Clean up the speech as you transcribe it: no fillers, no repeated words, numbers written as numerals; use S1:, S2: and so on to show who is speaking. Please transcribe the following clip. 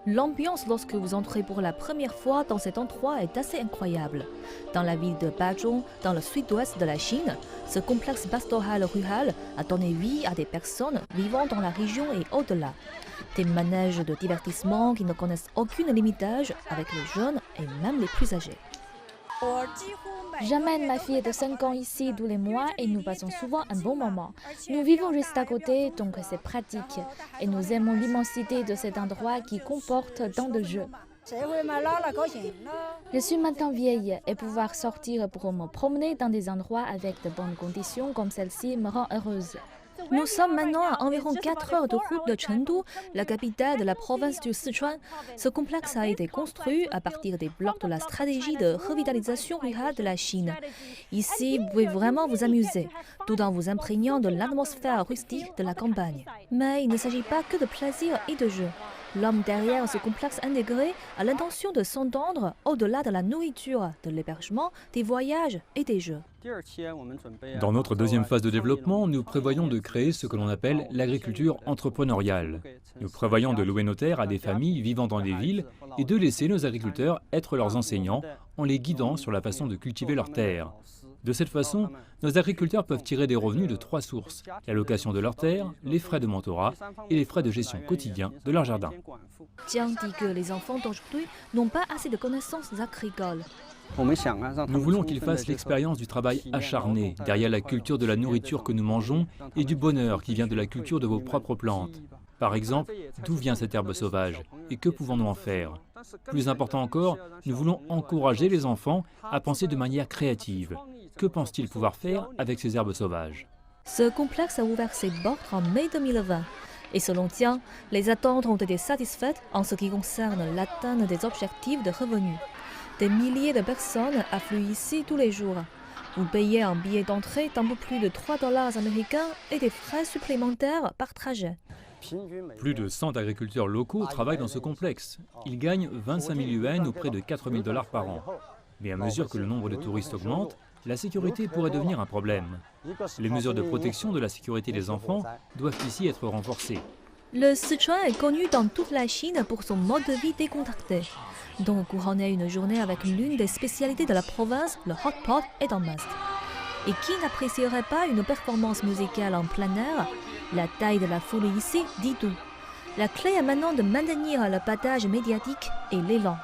S1: L'ambiance lorsque vous entrez pour la première fois dans cet endroit est assez incroyable. Dans la ville de Bazhong, dans le sud-ouest de la Chine, ce complexe pastoral rural a donné vie à des personnes vivant dans la région et au-delà. Des manèges de divertissement qui ne connaissent aucune limite d'âge avec les jeunes et même les plus âgés.
S2: J'amène ma fille de 5 ans ici tous les mois et nous passons souvent un bon moment. Nous vivons juste à côté, donc c'est pratique. Et nous aimons l'immensité de cet endroit qui comporte tant de jeux. Je suis maintenant vieille et pouvoir sortir pour me promener dans des endroits avec de bonnes conditions comme celle-ci me rend heureuse.
S1: Nous sommes maintenant à environ 4 heures de route de Chengdu, la capitale de la province du Sichuan. Ce complexe a été construit à partir des blocs de la stratégie de revitalisation rurale de la Chine. Ici, vous pouvez vraiment vous amuser, tout en vous imprégnant de l'atmosphère rustique de la campagne. Mais il ne s'agit pas que de plaisir et de jeu. L'homme derrière ce complexe intégré a l'intention de s'entendre au-delà de la nourriture, de l'hébergement, des voyages et des jeux.
S3: Dans notre deuxième phase de développement, nous prévoyons de créer ce que l'on appelle l'agriculture entrepreneuriale. Nous prévoyons de louer nos terres à des familles vivant dans des villes et de laisser nos agriculteurs être leurs enseignants en les guidant sur la façon de cultiver leurs terres. De cette façon, nos agriculteurs peuvent tirer des revenus de 3 sources, la location de leurs terres, les frais de mentorat et les frais de gestion quotidiens de leur jardin.
S1: Jiang dit que les enfants d'aujourd'hui n'ont pas assez de connaissances agricoles.
S3: Nous voulons qu'ils fassent l'expérience du travail acharné derrière la culture de la nourriture que nous mangeons et du bonheur qui vient de la culture de vos propres plantes. Par exemple, d'où vient cette herbe sauvage et que pouvons-nous en faire? Plus important encore, nous voulons encourager les enfants à penser de manière créative. Que pensent-ils pouvoir faire avec ces herbes sauvages?
S1: Ce complexe a ouvert ses portes en mai 2020. Et selon Jiang, les attentes ont été satisfaites en ce qui concerne l'atteinte des objectifs de revenus. Des milliers de personnes affluent ici tous les jours. Vous payez un billet d'entrée d'un peu plus de 3 $ américains et des frais supplémentaires par trajet.
S3: Plus de 100 agriculteurs locaux travaillent dans ce complexe. Ils gagnent 25 000 yuan ou près de 4 000 $ par an. Mais à mesure que le nombre de touristes augmente, la sécurité pourrait devenir un problème. Les mesures de protection de la sécurité des enfants doivent ici être renforcées.
S1: Le Sichuan est connu dans toute la Chine pour son mode de vie décontracté. Donc couronner une journée avec l'une des spécialités de la province, le hot pot, est un must. Et qui n'apprécierait pas une performance musicale en plein air? La taille de la foule ici dit tout. La clé est maintenant de maintenir le battage médiatique et l'élan.